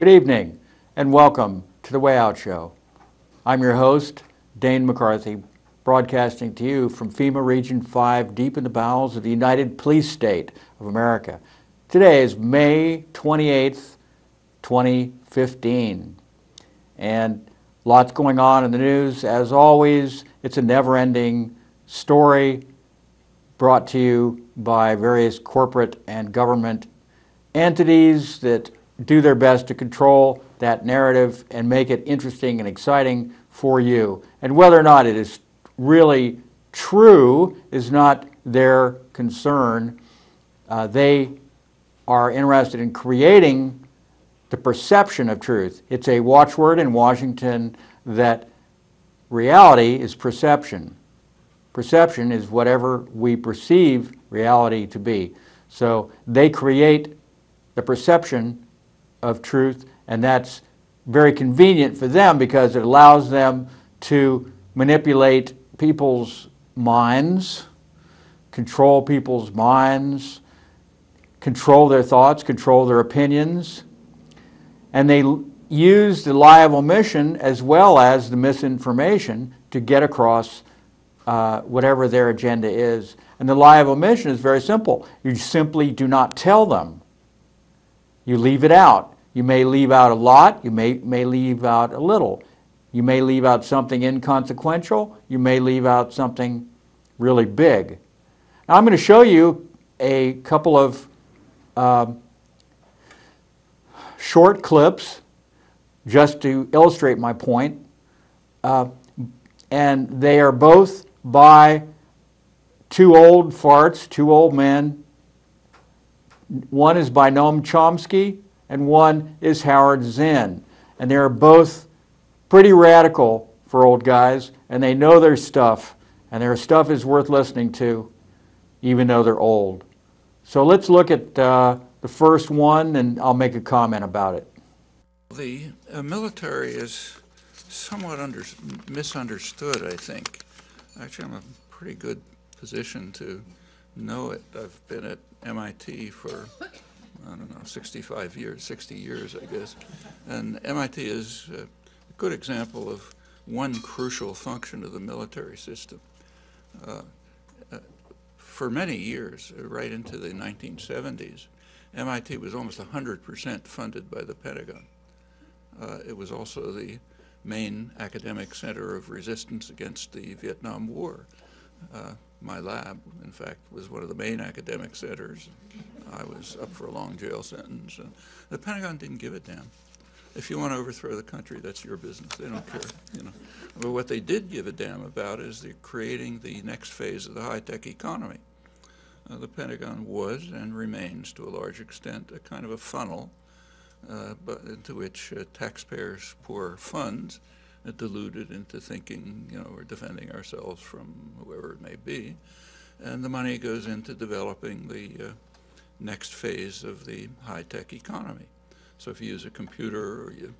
Good evening and welcome to The Way Out Show. I'm your host, Dane McCarthy, broadcasting to you from FEMA Region 5, deep in the bowels of the United Police State of America. Today is May 28th, 2015, and lots going on in the news. As always, it's a never-ending story brought to you by various corporate and government entities that do their best to control that narrative and make it interesting and exciting for you. And whether or not it is really true is not their concern. They are interested in creating the perception of truth. It's a watchword in Washington that reality is perception. Perception is whatever we perceive reality to be. So they create the perception of truth, and that's very convenient for them because it allows them to manipulate people's minds, control people's minds, control their thoughts, control their opinions, and they use the lie of omission as well as the misinformation to get across whatever their agenda is. And the lie of omission is very simple. You simply do not tell them. You leave it out. You may leave out a lot. You may leave out a little. You may leave out something inconsequential. You may leave out something really big. Now I'm going to show you a couple of short clips just to illustrate my point. And they are both by two old farts, two old men. One is by Noam Chomsky and one is Howard Zinn. And they're both pretty radical for old guys, and they know their stuff, and their stuff is worth listening to even though they're old. So let's look at the first one, and I'll make a comment about it. The military is somewhat misunderstood, I think. Actually, I'm in a pretty good position to know it. I've been at MIT for, I don't know, 65 years, 60 years, I guess. And MIT is a good example of one crucial function of the military system. For many years, right into the 1970s, MIT was almost 100% funded by the Pentagon. It was also the main academic center of resistance against the Vietnam War. My lab, in fact, was one of the main academic centers. I was up for a long jail sentence. The Pentagon didn't give a damn. If you want to overthrow the country, that's your business. They don't care, you know. But what they did give a damn about is creating the next phase of the high-tech economy. The Pentagon was and remains, to a large extent, a kind of a funnel, but into which taxpayers pour funds, deluded into thinking, you know, we're defending ourselves from whoever it may be, and the money goes into developing the next phase of the high-tech economy. So if you use a computer or you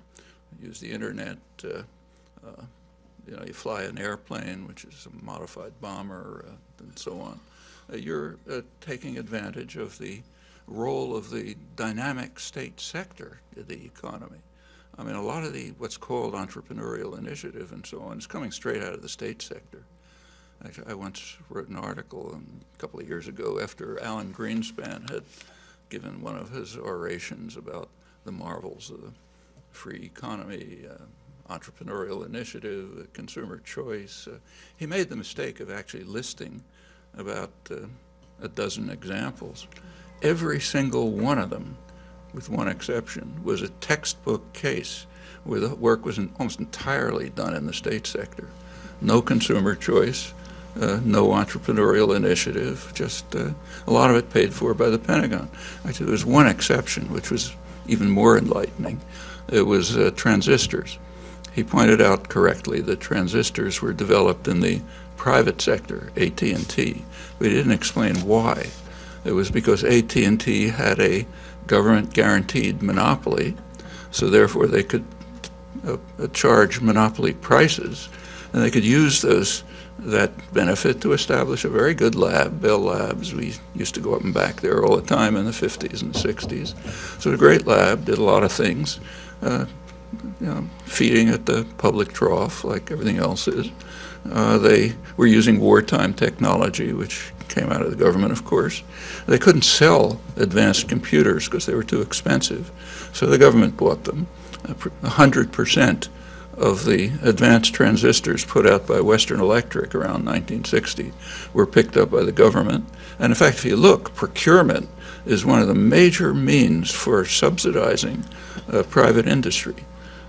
use the internet, you know, you fly an airplane, which is a modified bomber, and so on, you're taking advantage of the role of the dynamic state sector of the economy. I mean, a lot of what's called entrepreneurial initiative and so on is coming straight out of the state sector. Actually, I once wrote an article a couple of years ago after Alan Greenspan had given one of his orations about the marvels of the free economy, entrepreneurial initiative, consumer choice. He made the mistake of actually listing about a dozen examples. Every single one of them, with one exception, was a textbook case where the work was almost entirely done in the state sector. No consumer choice, no entrepreneurial initiative, just a lot of it paid for by the Pentagon. Actually, there was one exception, which was even more enlightening. It was transistors. He pointed out correctly that transistors were developed in the private sector, AT&T, but he didn't explain why. It was because AT&T had a government-guaranteed monopoly, so therefore they could charge monopoly prices, And they could use that benefit to establish a very good lab, Bell Labs. We used to go up and back there all the time in the 50s and 60s. So a great lab, did a lot of things, feeding at the public trough like everything else is. They were using wartime technology, which came out of the government, of course. They couldn't sell advanced computers because they were too expensive, so the government bought them. 100% of the advanced transistors put out by Western Electric around 1960 were picked up by the government. And in fact, if you look, procurement is one of the major means for subsidizing private industry.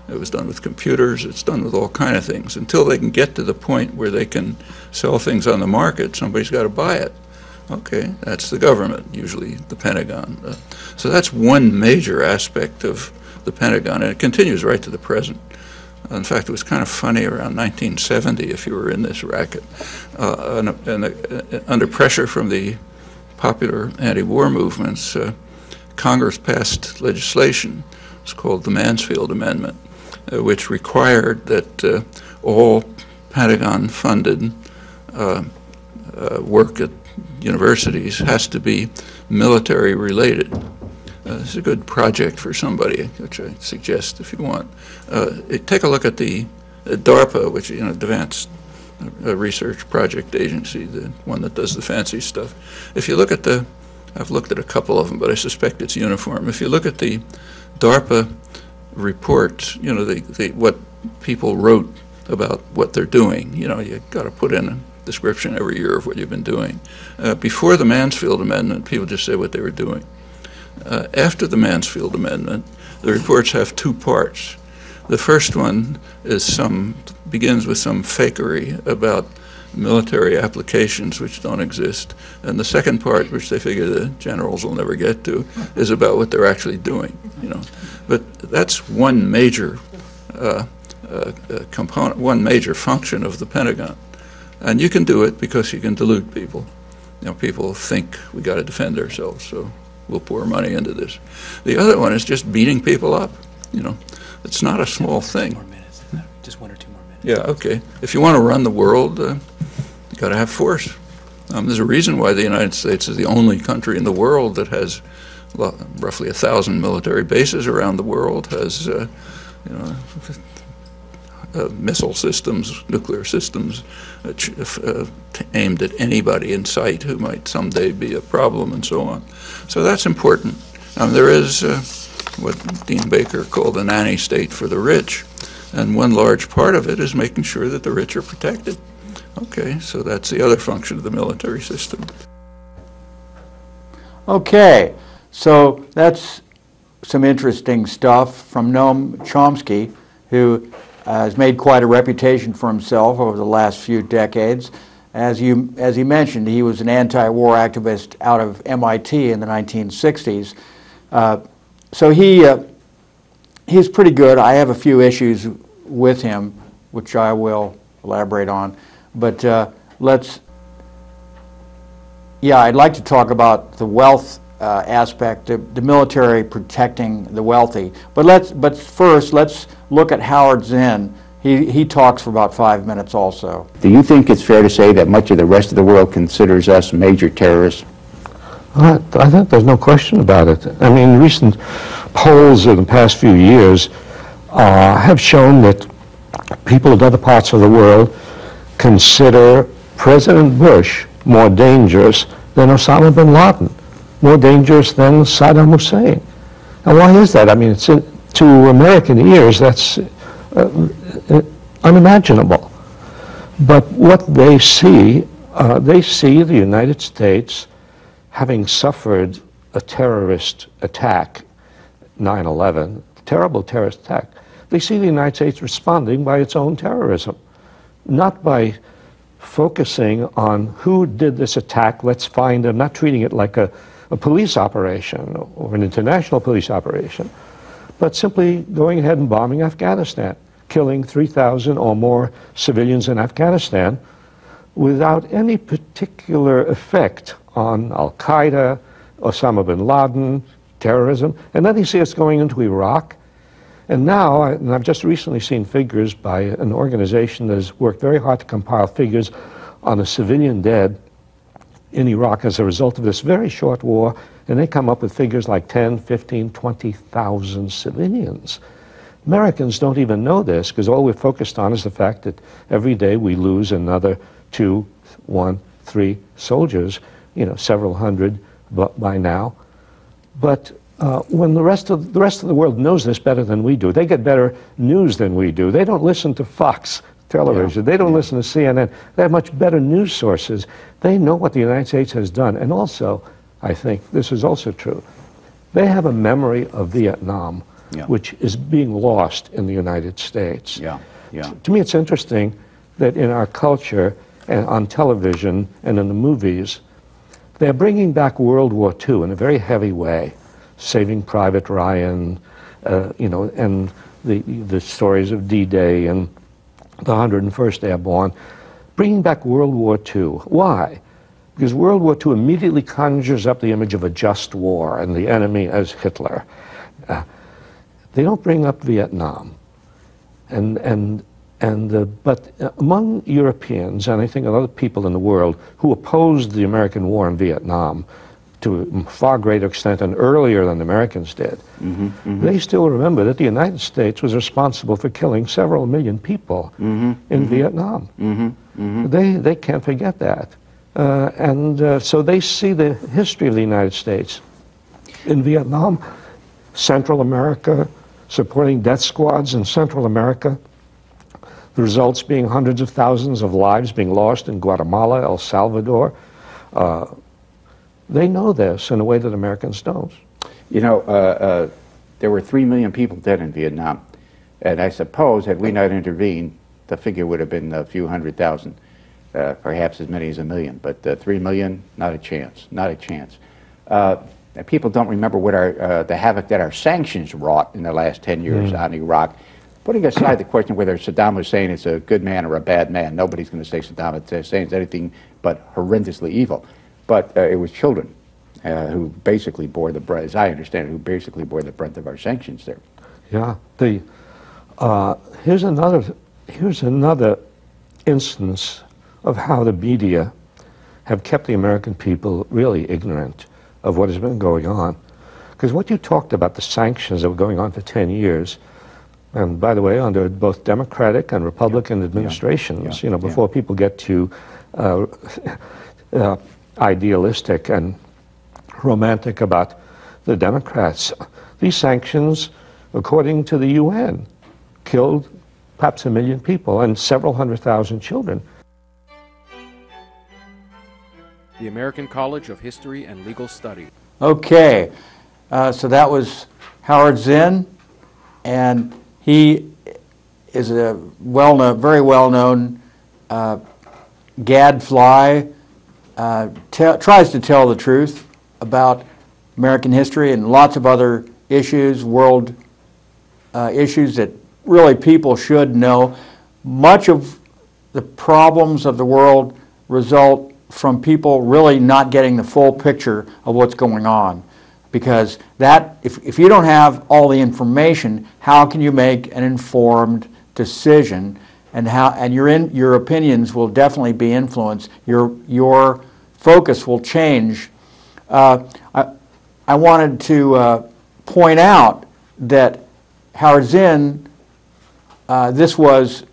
It was done with computers, it's done with all kinds of things. Until they can get to the point where they can sell things on the market, somebody's got to buy it. Okay, that's the government, usually the Pentagon. So that's one major aspect of the Pentagon, and it continues right to the present. In fact, it was kind of funny around 1970, if you were in this racket, under pressure from the popular anti-war movements, Congress passed legislation. It's called the Mansfield Amendment, which required that all Pentagon-funded work at universities has to be military-related. It's a good project for somebody, which I suggest if you want. Take a look at the DARPA, which is Advanced Research Project Agency, the one that does the fancy stuff. If you look at I've looked at a couple of them, but I suspect it's uniform. If you look at the DARPA reports, what people wrote about what they're doing, you got to put in a description every year of what you've been doing. Before the Mansfield Amendment, people just said what they were doing. After the Mansfield Amendment, the reports have two parts. The first one begins with some fakery about military applications which don't exist. And the second part, which they figure the generals will never get to, is about what they're actually doing. But that's one major component, one major function of the Pentagon. And you can do it because you can delude people. People think we got to defend ourselves, so we'll pour money into this. The other one is just beating people up. It's not a small thing. Just 1 or 2 more minutes. Yeah, okay. If you want to run the world, you got to have force. There's a reason why the United States is the only country in the world that has roughly 1,000 military bases around the world, has missile systems, nuclear systems aimed at anybody in sight who might someday be a problem, and so on. So that's important. There is what Dean Baker called the nanny state for the rich, and one large part of it is making sure that the rich are protected. Okay, so that's the other function of the military system. Okay, so that's some interesting stuff from Noam Chomsky, who has made quite a reputation for himself over the last few decades. As he mentioned, he was an anti-war activist out of MIT in the 1960s. So he's pretty good. I have a few issues with him, which I will elaborate on. But I'd like to talk about the wealth aspect, the military protecting the wealthy. But first, let's look at Howard Zinn. He talks for about 5 minutes also. Do you think it's fair to say that much of the rest of the world considers us major terrorists? I think there's no question about it. I mean, recent polls in the past few years have shown that people in other parts of the world consider President Bush more dangerous than Osama bin Laden, more dangerous than Saddam Hussein. Now, why is that? I mean, to American ears, that's unimaginable. But what they see the United States having suffered a terrorist attack, 9/11, terrible terrorist attack. They see the United States responding by its own terrorism, not by focusing on who did this attack, let's find them, not treating it like a police operation or an international police operation, but simply going ahead and bombing Afghanistan, killing 3,000 or more civilians in Afghanistan without any particular effect on Al-Qaeda, Osama bin Laden, terrorism. And then you see us going into Iraq And now, and I've just recently seen figures by an organization that has worked very hard to compile figures on the civilian dead in Iraq as a result of this very short war, and they come up with figures like 10, 15, 20,000 civilians. Americans don't even know this because all we're focused on is the fact that every day we lose another 2, 1, 3 soldiers, you know, several hundred by now. But when the rest of the world knows this better than we do, they get better news than we do. They don't listen to Fox television. They don't listen to CNN. They have much better news sources. They know what the United States has done. And also, I think this is also true, they have a memory of Vietnam, which is being lost in the United States. To me, it's interesting that in our culture and on television and in the movies, they're bringing back World War II in a very heavy way. Saving Private Ryan, you know, and the stories of D-Day and the 101st Airborne, bringing back World War II. Why? Because World War II immediately conjures up the image of a just war and the enemy as Hitler. They don't bring up Vietnam. But among Europeans, and I think other people in the world who opposed the American war in Vietnam to a far greater extent and earlier than the Americans did, they still remember that the United States was responsible for killing several million people in Vietnam. They can't forget that. So they see the history of the United States in Vietnam, Central America, supporting death squads in Central America, the results being hundreds of thousands of lives being lost in Guatemala, El Salvador. They know this in a way that Americans don't. You know, there were 3 million people dead in Vietnam. And I suppose had we not intervened, the figure would have been a few 100,000, perhaps as many as 1 million. But 3 million, not a chance, not a chance. And people don't remember what the havoc that our sanctions wrought in the last 10 years on Iraq. Putting aside the question whether Saddam Hussein is a good man or a bad man, nobody's going to say Saddam Hussein is anything but horrendously evil. But it was children who basically bore the brunt, as I understand it, who basically bore the brunt of our sanctions there. Yeah. Here's another instance of how the media have kept the American people really ignorant of what has been going on. Because what you talked about, the sanctions that were going on for 10 years, and by the way, under both Democratic and Republican administrations, you know, before people get too idealistic and romantic about the Democrats, these sanctions, according to the UN, killed perhaps 1 million people and several 100,000 children. The American College of History and Legal Studies. Okay, so that was Howard Zinn, and he is a very well-known gadfly, tries to tell the truth about American history and lots of other issues, world issues that really people should know. Much of the problems of the world result from people really not getting the full picture of what's going on. Because that, if you don't have all the information, how can you make an informed decision? And your opinions will definitely be influenced. Your focus will change. I wanted to point out that Howard Zinn, this was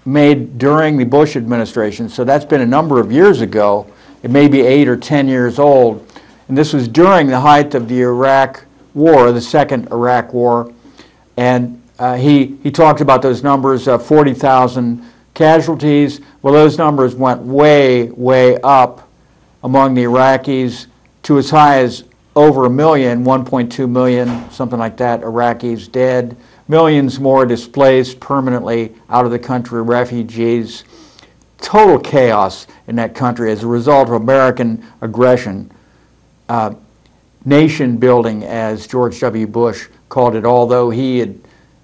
made during the Bush administration, so that's been a number of years ago. It may be 8 or 10 years old. And this was during the height of the Iraq War, the second Iraq War. And he talked about those numbers, 40,000 casualties. Well, those numbers went way, way up among the Iraqis to as high as over 1 million, 1.2 million, something like that, Iraqis dead. Millions more displaced permanently out of the country, refugees. Total chaos in that country as a result of American aggression. Nation building, as George W. Bush called it, although he had,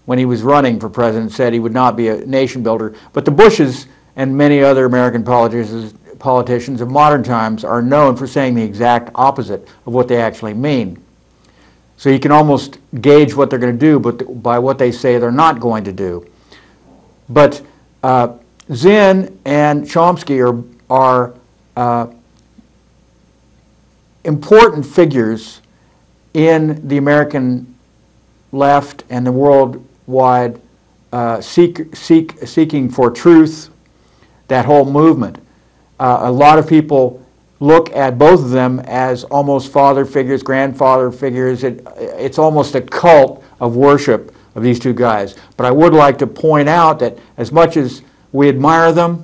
when he was running for president, said he would not be a nation builder. But the Bushes and many other American politicians of modern times are known for saying the exact opposite of what they actually mean. So you can almost gauge what they're going to do but by what they say they're not going to do. But Zinn and Chomsky are important figures in the American left and the worldwide seeking for truth, that whole movement. A lot of people look at both of them as almost father figures, grandfather figures. It's almost a cult of worship of these two guys. But I would like to point out that as much as we admire them,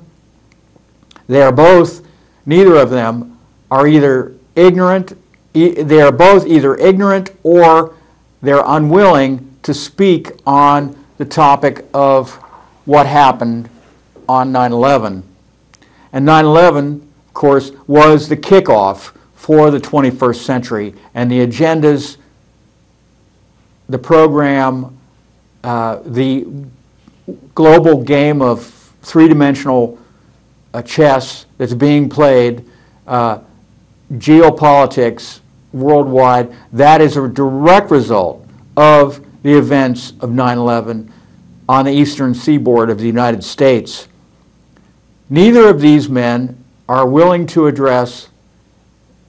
they are both, neither of them are either ignorant, they are both either ignorant or they're unwilling to speak on the topic of what happened on 9/11. And 9/11, of course, was the kickoff for the 21st century, and the agendas, the program, the global game of three-dimensional chess that's being played, geopolitics worldwide, that is a direct result of the events of 9/11 on the eastern seaboard of the United States. Neither of these men are willing to address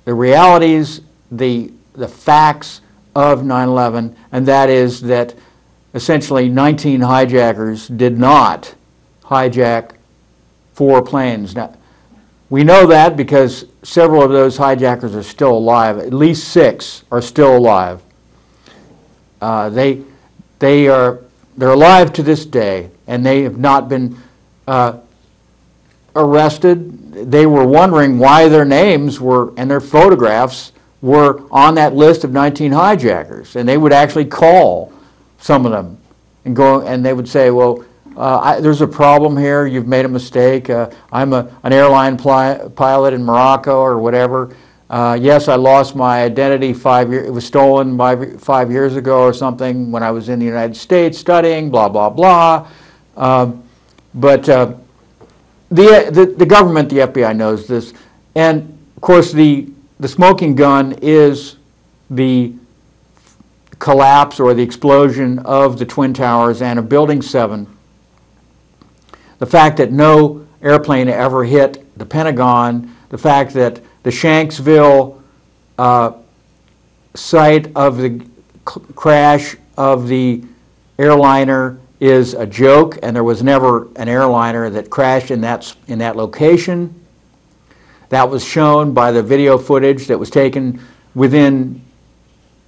the realities, the facts of 9/11, and that is that essentially 19 hijackers did not hijack 4 planes. Now, we know that because several of those hijackers are still alive. At least 6 are still alive. They're alive to this day, and they have not been arrested. They were wondering why their names were and their photographs were on that list of 19 hijackers, and they would actually call some of them and go, and they would say, well, there's a problem here, you've made a mistake, I'm an airline pilot in Morocco or whatever. Yes, I lost my identity 5 years, it was stolen 5 years ago or something when I was in the United States studying, blah, blah, blah. But the government, the FBI knows this. And of course the smoking gun is the collapse or the explosion of the Twin Towers and of Building 7. The fact that no airplane ever hit the Pentagon, the fact that the Shanksville site of the crash of the airliner is a joke, and there was never an airliner that crashed in that location. That was shown by the video footage that was taken within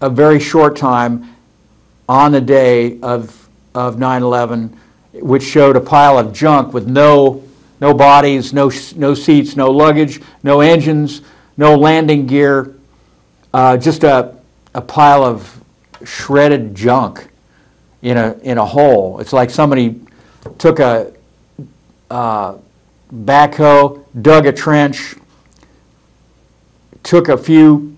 a very short time on the day of 9/11, which showed a pile of junk with no bodies, no seats, no luggage, no engines, no landing gear, just a pile of shredded junk in a hole. It's like somebody took a backhoe, dug a trench, took a few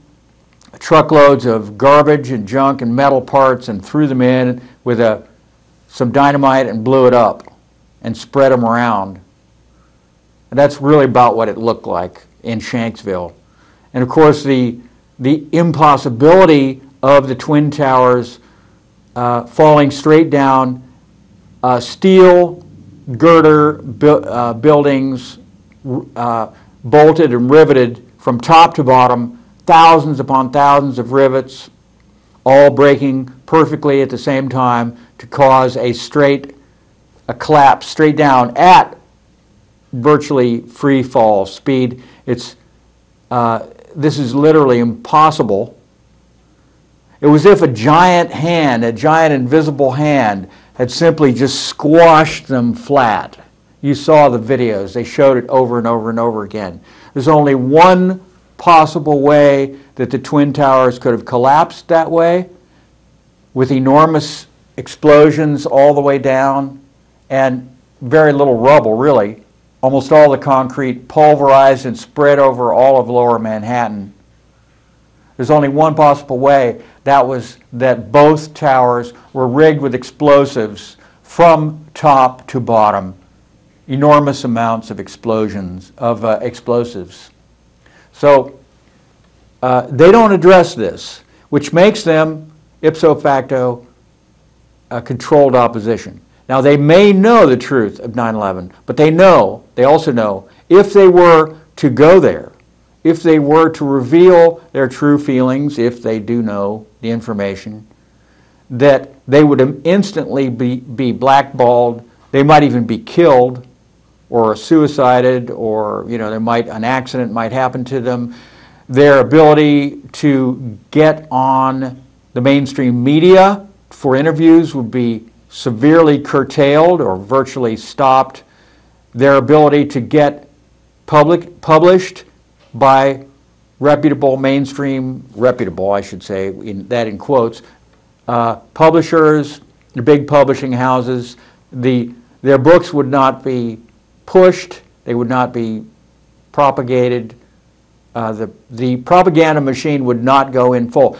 truckloads of garbage and junk and metal parts and threw them in with some dynamite and blew it up and spread them around. And that's really about what it looked like in Shanksville. And of course the impossibility of the Twin Towers falling straight down, steel girder buildings bolted and riveted from top to bottom, thousands upon thousands of rivets, all breaking perfectly at the same time to cause a collapse straight down at virtually free fall speed. This is literally impossible. It was as if a giant invisible hand, had simply just squashed them flat. You saw the videos. They showed it over and over and over again. There's only one possible way that the Twin Towers could have collapsed that way, with enormous explosions all the way down and very little rubble, really. Almost all the concrete pulverized and spread over all of lower Manhattan. There's only one possible way. That was that both towers were rigged with explosives from top to bottom. Enormous amounts of explosions, of explosives. So they don't address this, which makes them ipso facto, controlled opposition. Now, they may know the truth of 9/11, but they also know, if they were to go there, if they were to reveal their true feelings, if they do know the information, that they would instantly be blackballed. They might even be killed or suicided, or an accident might happen to them. Their ability to get on the mainstream media for interviews would be severely curtailed or virtually stopped. Their ability to get published by reputable, I should say, in quotes, publishers, the big publishing houses, their books would not be pushed, they would not be propagated, the propaganda machine would not go in full.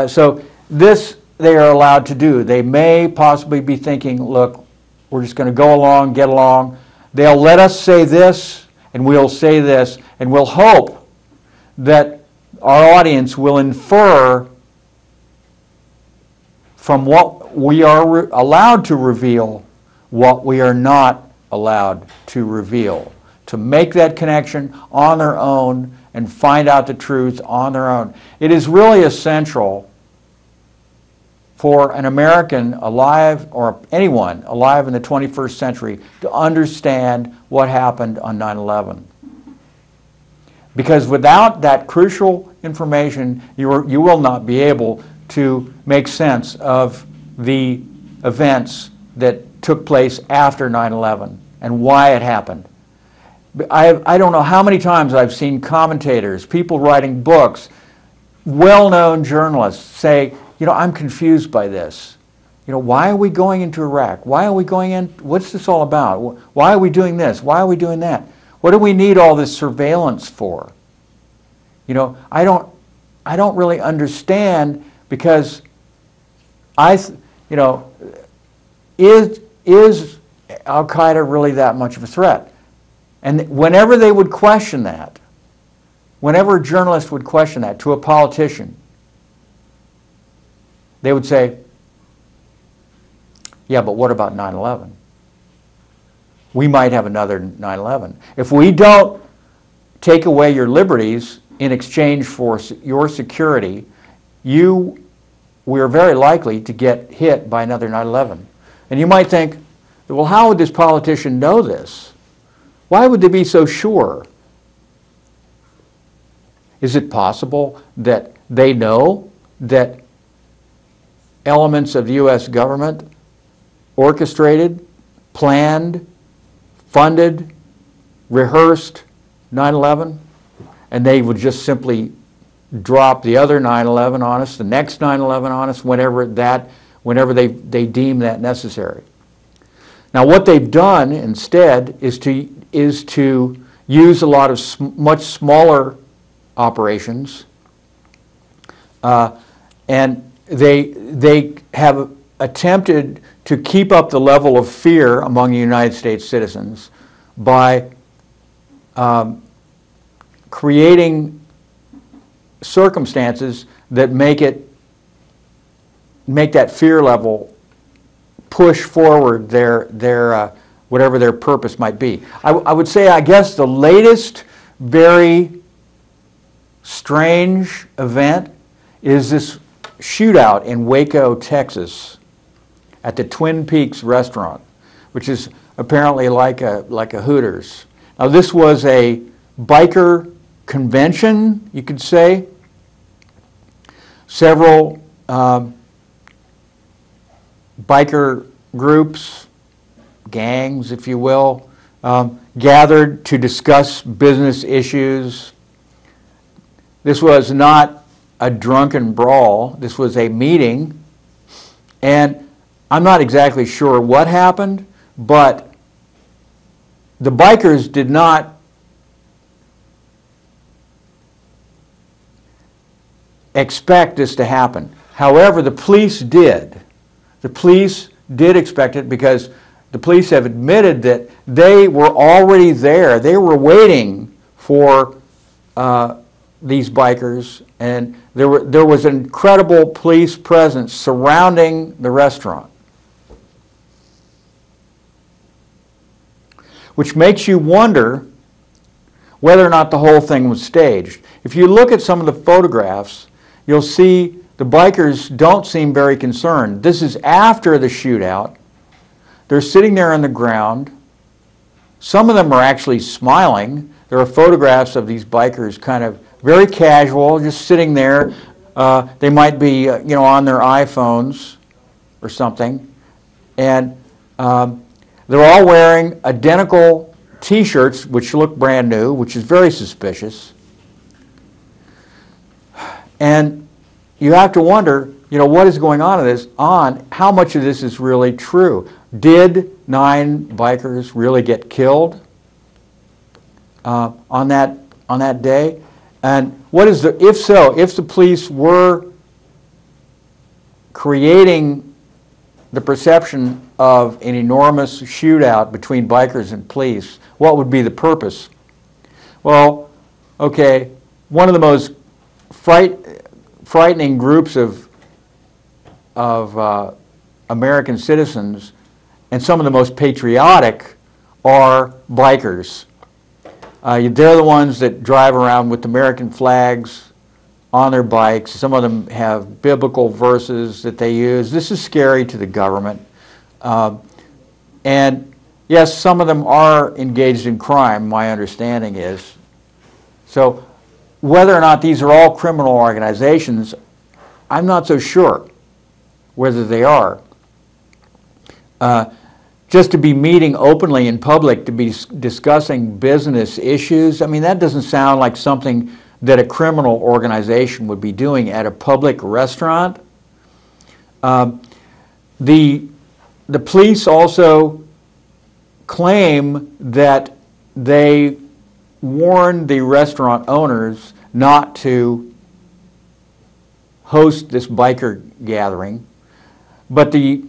So this they are allowed to do. They may possibly be thinking, look, we're just going to go along, get along. They'll let us say this, and we'll say this, and we'll hope that our audience will infer from what we are allowed to reveal what we are not allowed to reveal, to make that connection on their own and find out the truth on their own. It is really essential for an American alive, or anyone alive in the 21st century, to understand what happened on 9/11. Because without that crucial information, you will not be able to make sense of the events that took place after 9/11 and why it happened. I don't know how many times I've seen commentators, people writing books, well-known journalists say, I'm confused by this. Why are we going into Iraq? Why are we going in? What's this all about? Why are we doing this? Why are we doing that? What do we need all this surveillance for? I don't really understand, because is Al-Qaeda really that much of a threat? And whenever they would question that, whenever a journalist would question that to a politician, they would say, yeah, but what about 9/11? We might have another 9/11. If we don't take away your liberties in exchange for your security, we are very likely to get hit by another 9/11. And you might think, well, how would this politician know this? Why would they be so sure? Is it possible that they know that elements of the U.S. government orchestrated, planned, funded, rehearsed 9/11, and they would just simply drop the other 9/11 on us, the next 9/11 on us, whenever they deem that necessary? Now, what they've done instead is to use a lot of much smaller operations, and they have attempted to keep up the level of fear among United States citizens by creating circumstances that make that fear level push forward their whatever their purpose might be. I would say, I guess, the latest very strange event is this shootout in Waco, Texas, at the Twin Peaks restaurant, which is apparently like a Hooters. Now, this was a biker convention, you could say. Several biker groups, gangs, if you will, gathered to discuss business issues. This was not a drunken brawl. This was a meeting, and I'm not exactly sure what happened, but the bikers did not expect this to happen. However, the police did. The police did expect it, because the police have admitted that they were already there. They were waiting for these bikers, and there was an incredible police presence surrounding the restaurant, which makes you wonder whether or not the whole thing was staged. If you look at some of the photographs, you'll see the bikers don't seem very concerned. This is after the shootout. They're sitting there on the ground. Some of them are actually smiling. There are photographs of these bikers kind of very casual, just sitting there. They might be, on their iPhones or something. And they're all wearing identical T-shirts, which look brand new, which is very suspicious. And you have to wonder, what is going on in this? How much of this is really true? Did 9 bikers really get killed on that day? And what is if so, if the police were creating the perception of an enormous shootout between bikers and police, what would be the purpose? Well, okay, one of the most frightening groups of American citizens, and some of the most patriotic, are bikers. They're the ones that drive around with American flags on their bikes. Some of them have biblical verses that they use. This is scary to the government. And yes, some of them are engaged in crime, my understanding is. So whether or not these are all criminal organizations, I'm not so sure whether they are. Just to be meeting openly in public, to be discussing business issues, I mean, that doesn't sound like something that a criminal organization would be doing at a public restaurant. The police also claim that they warned the restaurant owners not to host this biker gathering, but the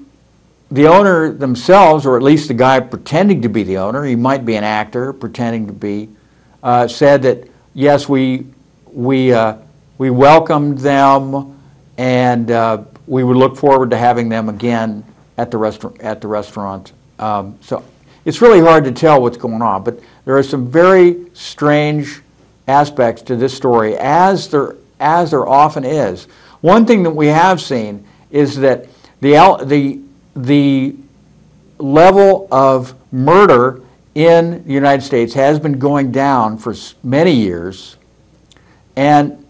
owner themselves, or at least the guy pretending to be the owner, he might be an actor pretending to be, said that yes, we welcomed them, and we would look forward to having them again at the restaurant. So it's really hard to tell what's going on, but there are some very strange aspects to this story, as there often is. One thing that we have seen is that the level of murder in the United States has been going down for many years, and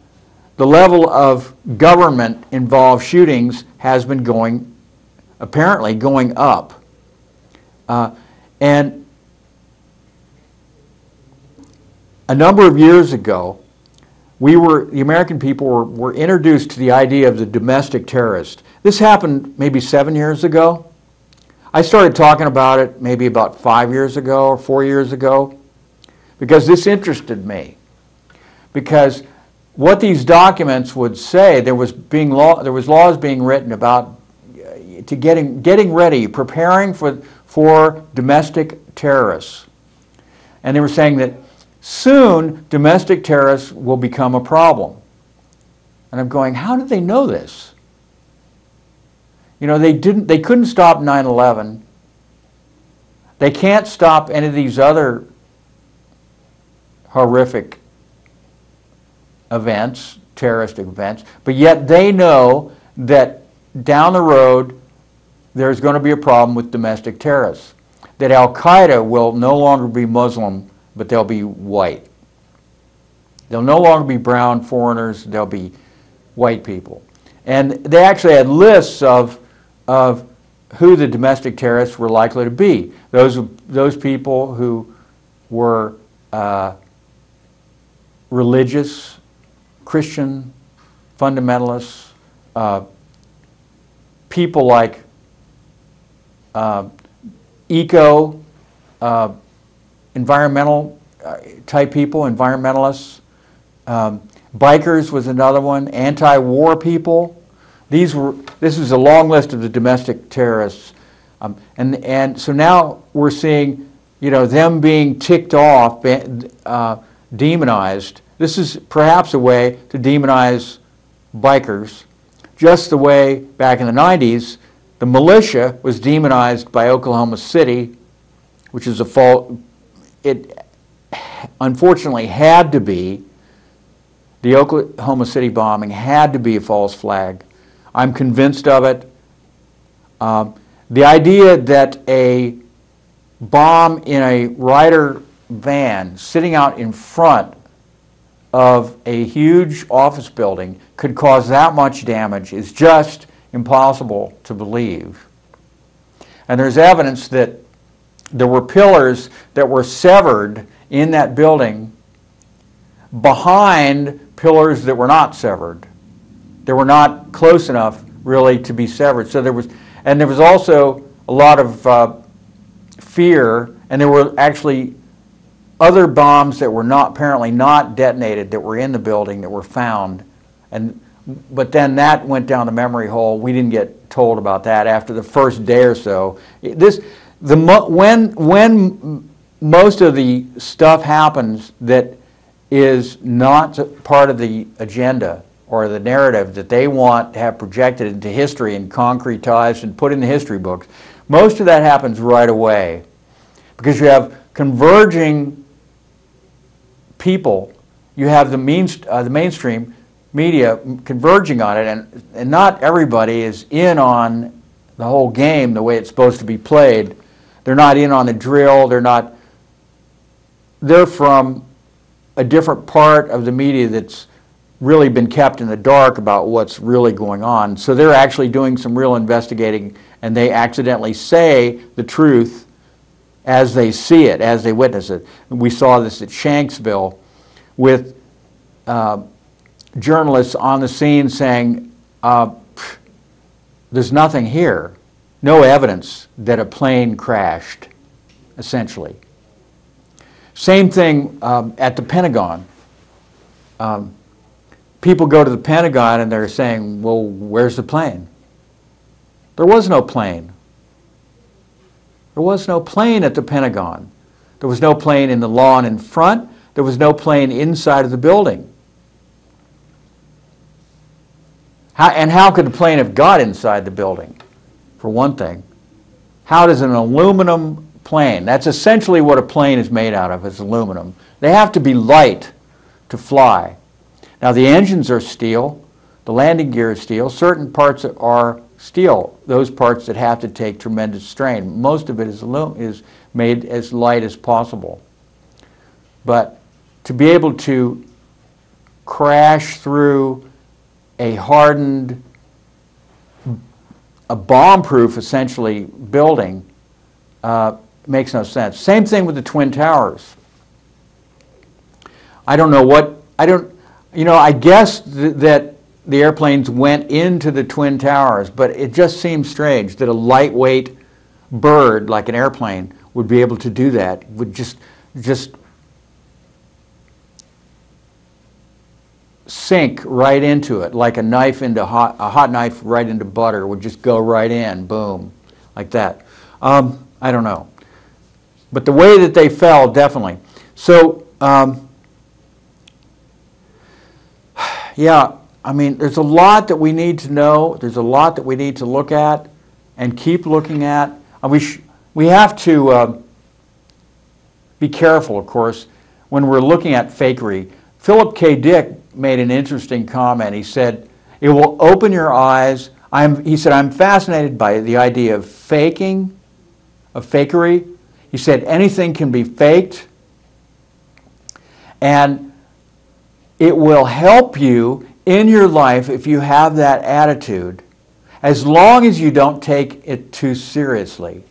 the level of government-involved shootings has been apparently going up. And a number of years ago, the American people were introduced to the idea of the domestic terrorist. This happened maybe 7 years ago. I started talking about it maybe about 5 years ago or 4 years ago, because this interested me. Because what these documents would say, there was laws being written about getting ready, preparing for domestic terrorists. And they were saying that soon domestic terrorists will become a problem. And I'm going, how did they know this? They couldn't stop 9/11. They can't stop any of these other horrific events, terrorist events, but yet they know that down the road there's going to be a problem with domestic terrorists. That Al-Qaeda will no longer be Muslim, but they'll be white. They'll no longer be brown foreigners, they'll be white people. And they actually had lists of who the domestic terrorists were likely to be. Those people who were religious, Christian, fundamentalists, people like environmental type people, environmentalists. Bikers was another one, anti-war people. This is a long list of the domestic terrorists. And so now we're seeing, them being ticked off, demonized. This is perhaps a way to demonize bikers, just the way back in the 90s the militia was demonized by Oklahoma City, which is a fault. It unfortunately had to be. The Oklahoma City bombing had to be a false flag. I'm convinced of it. The idea that a bomb in a Ryder van sitting out in front of a huge office building could cause that much damage is just impossible to believe. And there's evidence that there were pillars that were severed in that building behind pillars that were not severed. They were not close enough really to be severed. So there was also a lot of fear, and there were actually other bombs that were apparently not detonated that were in the building that were found, but then that went down the memory hole. We didn't get told about that after the first day or so. When most of the stuff happens that is not part of the agenda or the narrative that they want to have projected into history and concretized and put in the history books, most of that happens right away because you have converging people. You have the mainstream media converging on it, and not everybody is in on the whole game the way it's supposed to be played. They're not in on the drill. They're from a different part of the media that's really been kept in the dark about what's really going on. So they're actually doing some real investigating, and they accidentally say the truth as they see it, as they witness it. We saw this at Shanksville with journalists on the scene saying, there's nothing here, no evidence that a plane crashed, essentially. Same thing at the Pentagon. People go to the Pentagon and they're saying, well, where's the plane? There was no plane. There was no plane at the Pentagon. There was no plane in the lawn in front. There was no plane inside of the building. How could the plane have got inside the building, for one thing? How does an aluminum plane, that's essentially what a plane is made out of, is aluminum. They have to be light to fly. Now the engines are steel, the landing gear is steel, certain parts are steel, those parts that have to take tremendous strain. Most of it is made as light as possible. But to be able to crash through a hardened, a bomb-proof, essentially, building makes no sense. Same thing with the Twin Towers. I don't know what, I guess that the airplanes went into the Twin Towers, but it just seems strange that a lightweight bird, like an airplane, would be able to do that, would just sink right into it, like a knife into a hot knife right into butter, would just go right in, boom, like that. I don't know. But the way that they fell, definitely. So, yeah, I mean, there's a lot that we need to know. There's a lot that we need to look at and keep looking at. We have to be careful, of course, when we're looking at fakery. Philip K. Dick made an interesting comment. He said, it will open your eyes. He said, I'm fascinated by the idea of faking, of fakery. He said, anything can be faked, and it will help you in your life if you have that attitude, as long as you don't take it too seriously.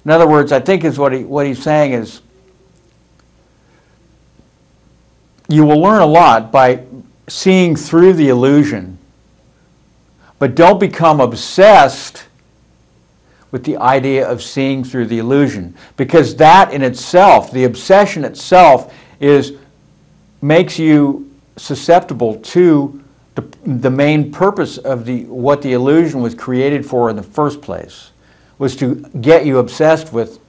In other words, I think is what he's saying is, you will learn a lot by seeing through the illusion, but don't become obsessed with the idea of seeing through the illusion, because that in itself, the obsession itself, makes you susceptible to the main purpose of what the illusion was created for in the first place, was to get you obsessed with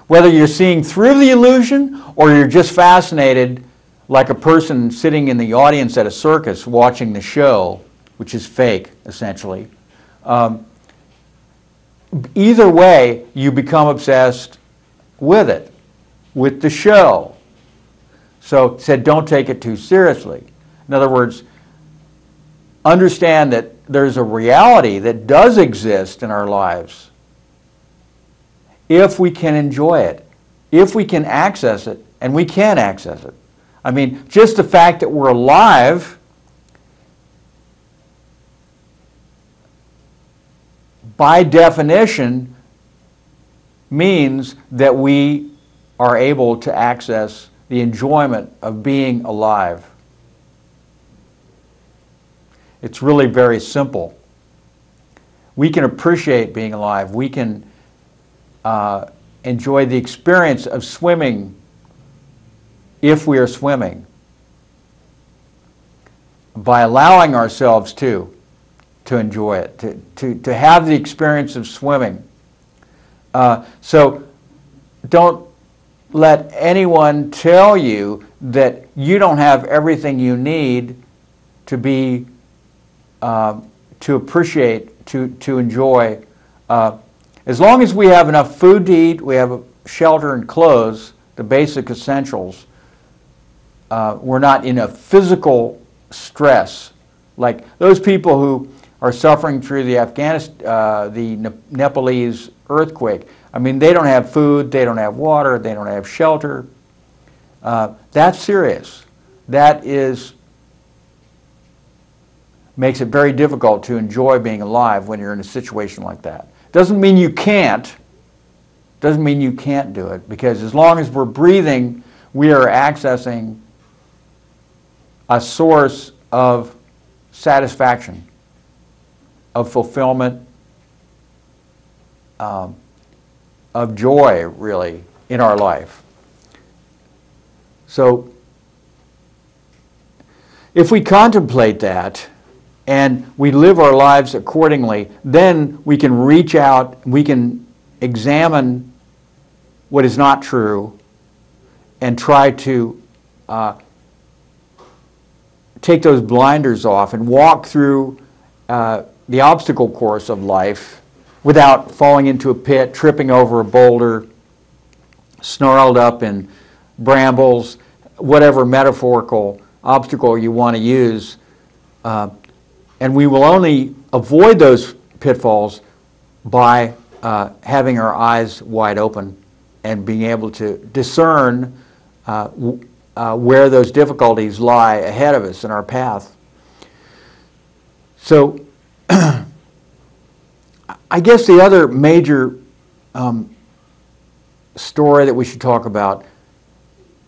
whether you're seeing through the illusion or you're just fascinated like a person sitting in the audience at a circus watching the show, which is fake, essentially. Either way, you become obsessed with it, with the show. So it said, don't take it too seriously. In other words, understand that there's a reality that does exist in our lives if we can enjoy it, if we can access it, and we can access it. I mean, just the fact that we're alive by definition means that we are able to access the enjoyment of being alive. It's really very simple. We can appreciate being alive. We can enjoy the experience of swimming if we are swimming by allowing ourselves to enjoy it, to have the experience of swimming. So don't let anyone tell you that you don't have everything you need to be, to appreciate, to enjoy. As long as we have enough food to eat, we have shelter and clothes, the basic essentials, we're not in a physical stress. Like those people who are suffering through the Nepalese earthquake. I mean, they don't have food, they don't have water, they don't have shelter. That's serious. That makes it very difficult to enjoy being alive when you're in a situation like that. Doesn't mean you can't. Doesn't mean you can't do it, because as long as we're breathing, we are accessing a source of satisfaction, of fulfillment, of joy, really, in our life. So, if we contemplate that and we live our lives accordingly, then we can reach out, we can examine what is not true and try to take those blinders off and walk through the obstacle course of life without falling into a pit, tripping over a boulder, snarled up in brambles, whatever metaphorical obstacle you want to use. And we will only avoid those pitfalls by having our eyes wide open and being able to discern where those difficulties lie ahead of us in our path. So, I guess the other major story that we should talk about,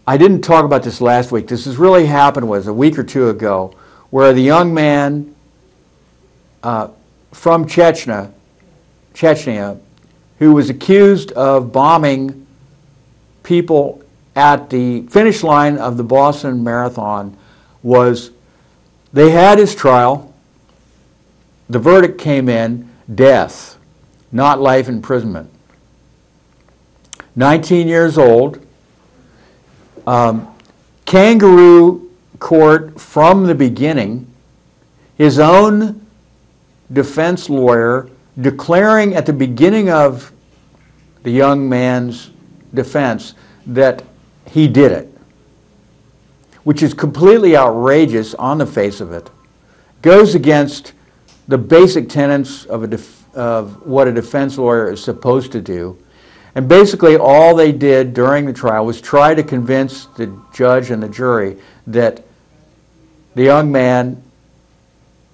I didn't talk about this last week, this has really happened, was a week or two ago, where the young man from Chechnya, who was accused of bombing people at the finish line of the Boston Marathon, they had his trial. The verdict came in, death, not life imprisonment. 19 years old, kangaroo court from the beginning, his own defense lawyer declaring at the beginning of the young man's defense that he did it, which is completely outrageous on the face of it, goes against the basic tenets of what a defense lawyer is supposed to do. And basically all they did during the trial was try to convince the judge and the jury that the young man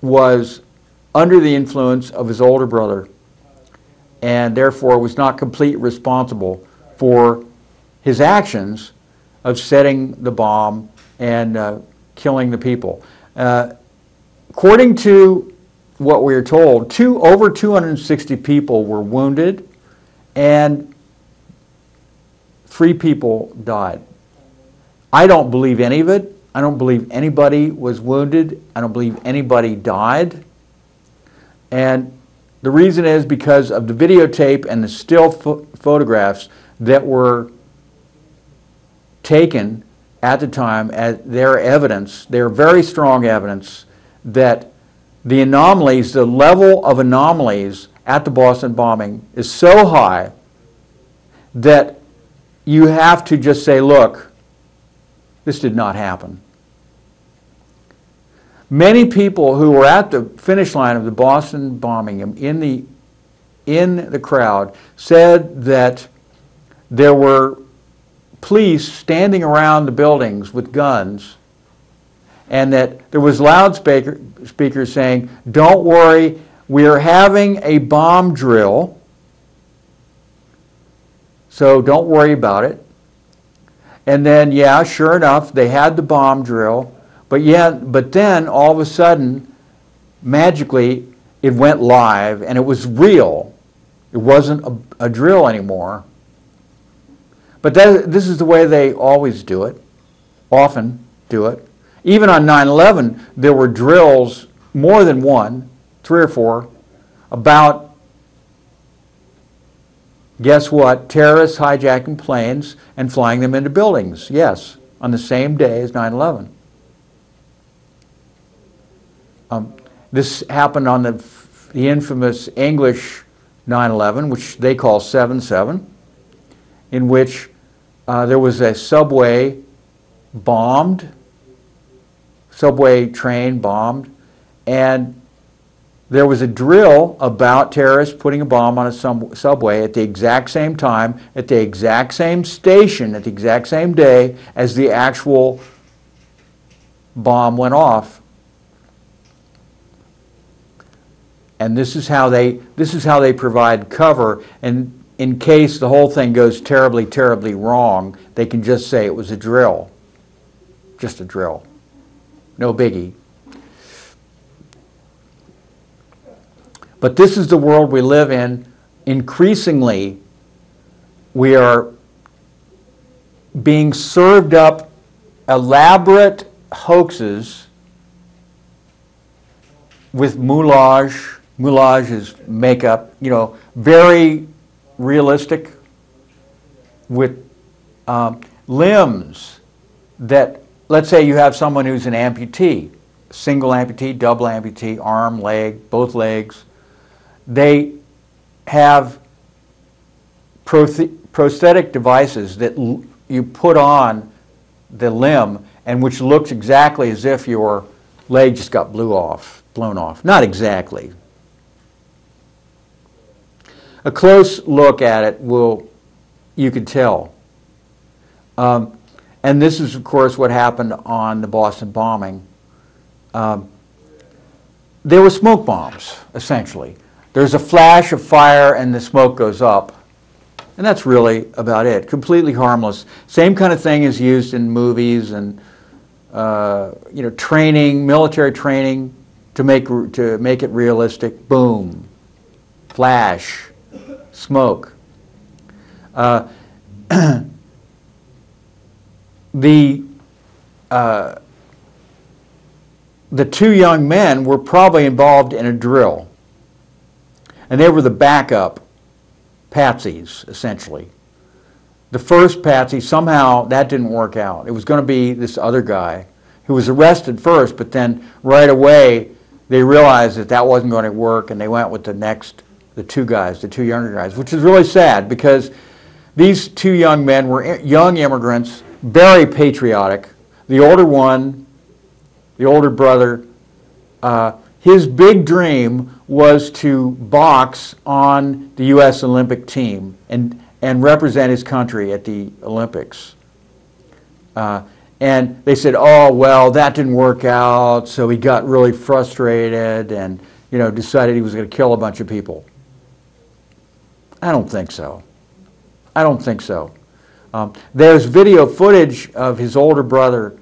was under the influence of his older brother and therefore was not completely responsible for his actions of setting the bomb and killing the people. According to what we are told, over 260 people were wounded and 3 people died. I don't believe any of it. I don't believe anybody was wounded. I don't believe anybody died. And the reason is because of the videotape and the still photographs that were taken at the time as their evidence, their very strong evidence, that the anomalies, the level of anomalies at the Boston bombing is so high that you have to just say, look, this did not happen. Many people who were at the finish line of the Boston bombing in the crowd said that there were police standing around the buildings with guns, and that there was loudspeakers saying, don't worry, we are having a bomb drill, so don't worry about it. And then, yeah, sure enough, they had the bomb drill, but then all of a sudden, magically, it went live and it was real. It wasn't a drill anymore. But this is the way they always do it, often do it. Even on 9/11, there were drills, more than one, 3 or 4, about, guess what, terrorists hijacking planes and flying them into buildings. Yes, on the same day as 9/11. This happened on the infamous English 9/11, which they call 7/7, in which there was a subway train bombed, and there was a drill about terrorists putting a bomb on a subway at the exact same time, at the exact same station, at the exact same day as the actual bomb went off. And this is how they provide cover, and in case the whole thing goes terribly, terribly wrong, they can just say it was a drill. Just a drill. No biggie. But this is the world we live in. Increasingly, we are being served up elaborate hoaxes with moulage. Moulage is makeup, very realistic, with limbs that, let's say you have someone who's an amputee, single amputee, double amputee, arm, leg, both legs. They have prosthetic devices that you put on the limb, and which looks exactly as if your leg just got blown off. Not exactly. A close look at it you could tell. And this is, of course, what happened on the Boston bombing. There were smoke bombs, essentially. There's a flash of fire and the smoke goes up. And that's really about it. Completely harmless. Same kind of thing is used in movies and training, military training, to make it realistic. Boom, flash, smoke. The 2 young men were probably involved in a drill, and they were the backup patsies, essentially. The first patsy, somehow that didn't work out. It was going to be this other guy who was arrested first, but then right away they realized that wasn't going to work, and they went with the 2 guys, the 2 younger guys, which is really sad because these 2 young men were young immigrants, very patriotic. The older one, the older brother, his big dream was to box on the U.S. Olympic team and represent his country at the Olympics. And they said, oh, well, that didn't work out, so he got really frustrated and decided he was going to kill a bunch of people. I don't think so. I don't think so. There's video footage of his older brother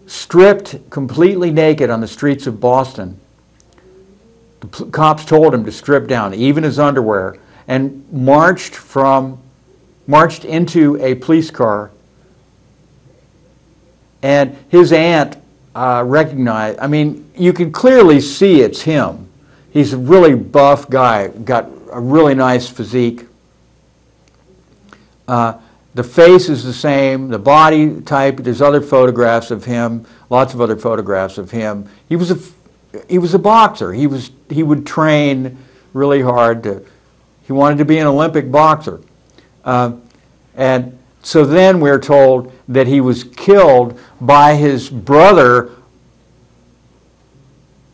stripped completely naked on the streets of Boston. The cops told him to strip down, even his underwear, and marched into a police car. And his aunt recognized, you can clearly see it's him. He's a really buff guy, got a really nice physique. The face is the same, the body type, there's other photographs of him, lots of other photographs of him. He was a boxer. He would train really hard. He wanted to be an Olympic boxer. And so then we're told that he was killed by his brother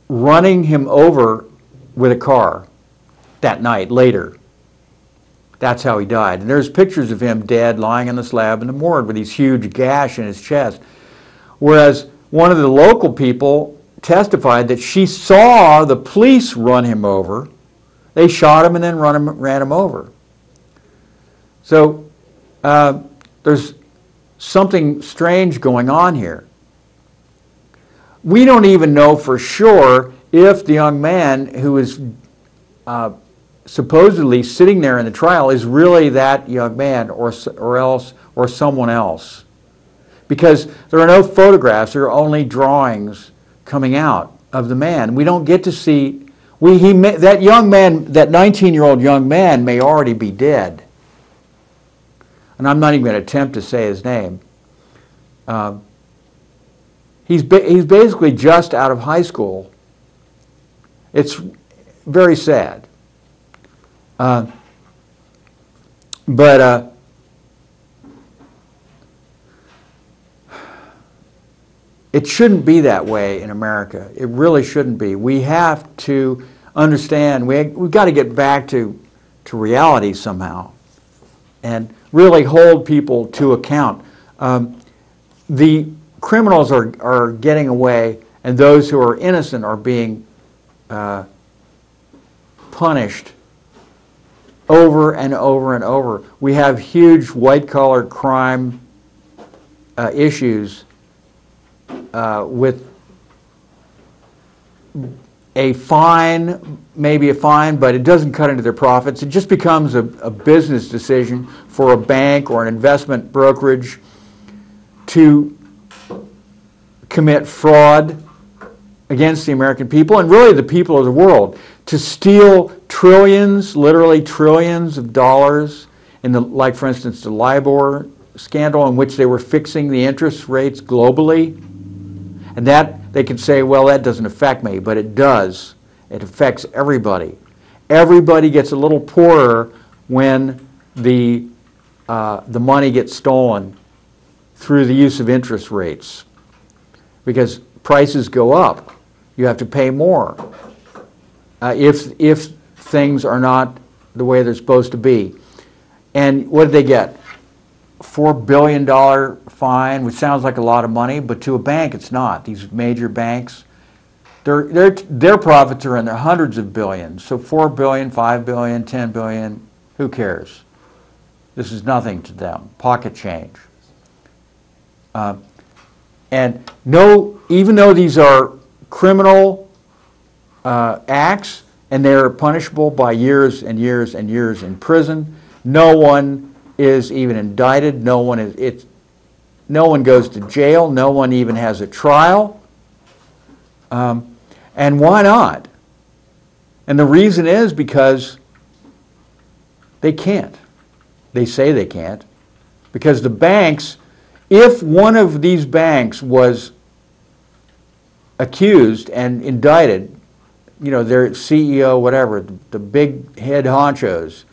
running him over with a car that night later. That's how he died. And there's pictures of him dead, lying on the slab in the morgue with these huge gash in his chest. Whereas one of the local people testified that she saw the police run him over. They shot him and then ran him over. So there's something strange going on here. We don't even know for sure if the young man who is supposedly sitting there in the trial is really that young man or someone else, because there are no photographs. There are only drawings coming out of the man. We don't get to see. That young man, that 19-year-old young man, may already be dead, and I'm not even going to attempt to say his name. He's basically just out of high school. It's very sad. But it shouldn't be that way in America. It really shouldn't be. We have to understand, we've got to get back to reality somehow and really hold people to account. The criminals are getting away, and those who are innocent are being punished over and over and over. We have huge white-collar crime issues with a fine, maybe a fine, but it doesn't cut into their profits. It just becomes a business decision for a bank or an investment brokerage to commit fraud against the American people and really the people of the world, to steal trillions, literally trillions of dollars in like for instance the LIBOR scandal, in which they were fixing the interest rates globally. And that they could say, well, that doesn't affect me, but it does. It affects everybody. Everybody gets a little poorer when the money gets stolen through the use of interest rates, because prices go up. You have to pay more if things are not the way they're supposed to be. And what did they get? $4 billion fine, which sounds like a lot of money, but to a bank it's not. These major banks, their profits are in the hundreds of billions. So $4 billion, $5 billion, $10 billion, who cares? This is nothing to them, pocket change. And no, even though these are criminal acts and they're punishable by years and years and years in prison, no one is even indicted. No one goes to jail. No one even has a trial. And why not? And the reason is because they can't. They say they can't, because the banks, if one of these banks was accused and indicted, you know, their CEO, whatever, the big head honchos,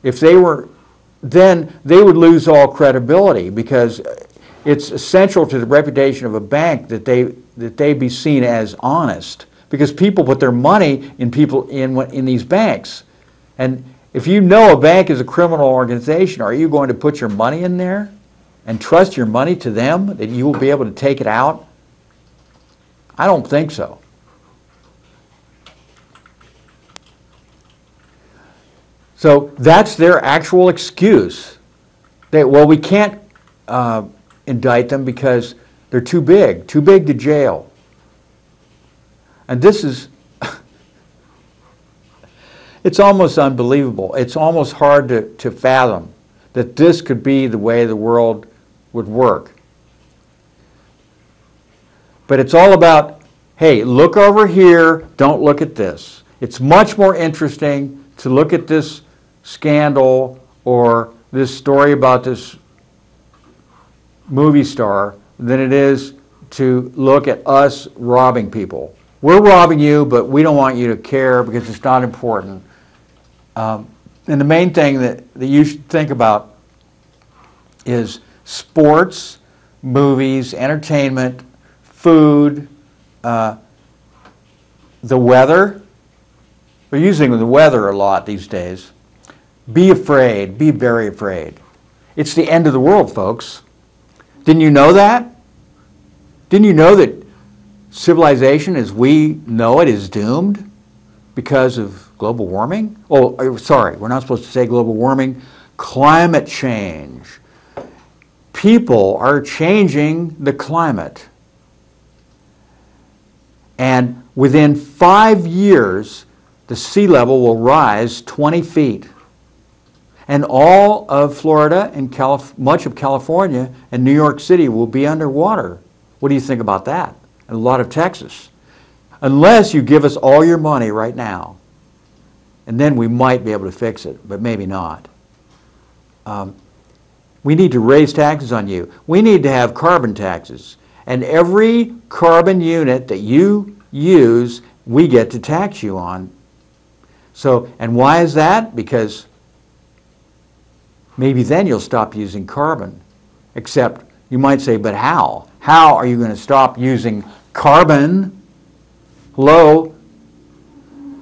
if they were, then they would lose all credibility, because it's essential to the reputation of a bank that they be seen as honest, because people put their money in these banks. And if you know a bank is a criminal organization, are you going to put your money in there and trust your money to them, that you will be able to take it out? I don't think so. So that's their actual excuse. Well, we can't indict them because they're too big to jail. And this is, it's almost unbelievable. It's almost hard to fathom that this could be the way the world would work. But it's all about, hey, look over here, don't look at this. It's much more interesting to look at this scandal or this story about this movie star than it is to look at us robbing people. We're robbing you, but we don't want you to care because it's not important. And the main thing that you should think about is sports, movies, entertainment, food, the weather. We're using the weather a lot these days. Be afraid. Be very afraid. It's the end of the world, folks. Didn't you know that? Didn't you know that civilization as we know it is doomed because of global warming? Oh, sorry, we're not supposed to say global warming. Climate change. People are changing the climate. And within 5 years, the sea level will rise 20 feet. And all of Florida and much of California and New York City will be underwater. What do you think about that? And a lot of Texas. Unless you give us all your money right now. And then we might be able to fix it, but maybe not. We need to raise taxes on you. We need to have carbon taxes. And every carbon unit that you use, we get to tax you on. So, and why is that? Because maybe then you'll stop using carbon. Except you might say, but how? How are you going to stop using carbon? Hello?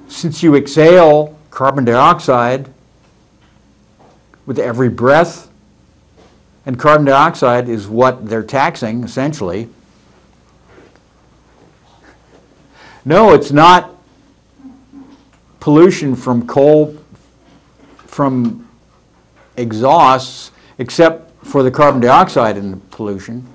Since you exhale carbon dioxide with every breath, and carbon dioxide is what they're taxing, essentially. No, it's not pollution from coal, from exhausts, except for the carbon dioxide in the pollution.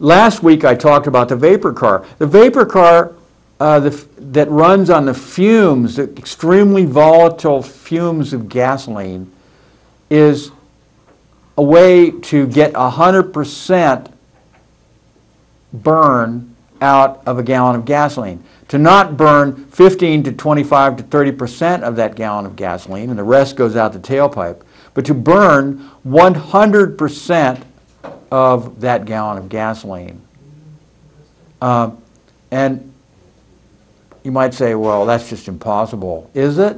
Last week I talked about the vapor car. The vapor car that runs on the fumes, the extremely volatile fumes of gasoline, is a way to get 100% burn out of a gallon of gasoline. To not burn 15 to 25 to 30% of that gallon of gasoline, and the rest goes out the tailpipe, but to burn 100% of that gallon of gasoline. And you might say, well, that's just impossible. Is it?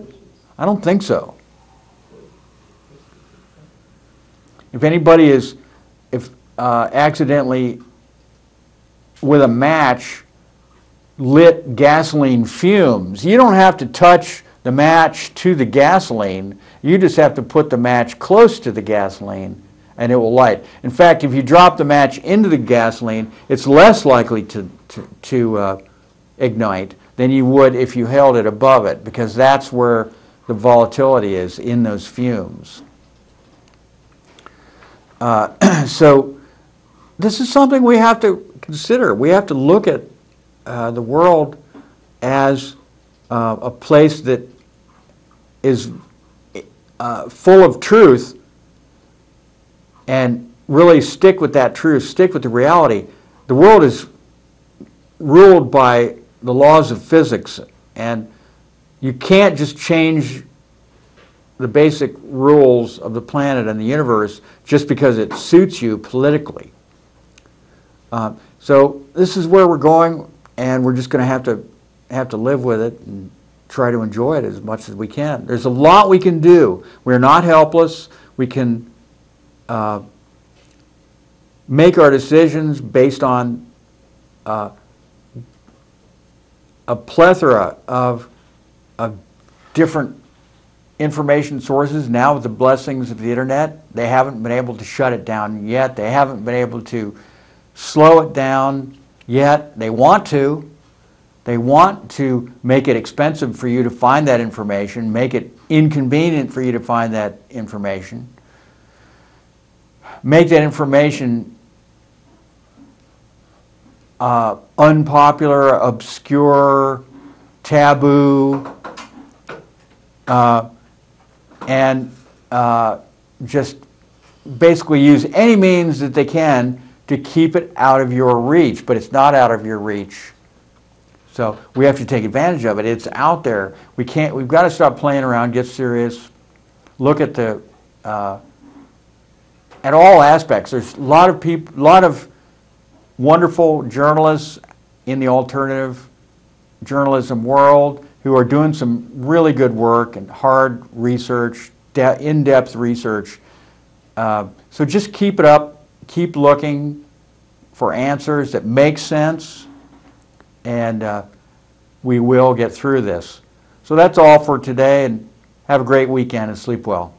I don't think so. If anybody is accidentally with a match lit gasoline fumes, you don't have to touch the match to the gasoline. You just have to put the match close to the gasoline and it will light. In fact, if you drop the match into the gasoline, it's less likely to ignite than you would if you held it above it, because that's where the volatility is, in those fumes. So this is something we have to consider. We have to look at the world as a place that is full of truth, and really stick with that truth, stick with the reality. The world is ruled by the laws of physics, and you can't just change the basic rules of the planet and the universe just because it suits you politically. So this is where we're going, and we're just going to have to live with it and try to enjoy it as much as we can. There's a lot we can do. We're not helpless. We can make our decisions based on a plethora of different information sources. Now with the blessings of the internet, they haven't been able to shut it down yet. They haven't been able to slow it down yet. They want to. They want to make it expensive for you to find that information, make it inconvenient for you to find that information, make that information unpopular, obscure, taboo, and just basically use any means that they can to keep it out of your reach, but it's not out of your reach. So we have to take advantage of it. It's out there. We've got to stop playing around, get serious, look at the at all aspects. There's a lot of people, a lot of wonderful journalists in the alternative journalism world who are doing some really good work and hard research, in-depth research. So just keep it up, keep looking for answers that make sense, and we will get through this. So that's all for today, and have a great weekend and sleep well.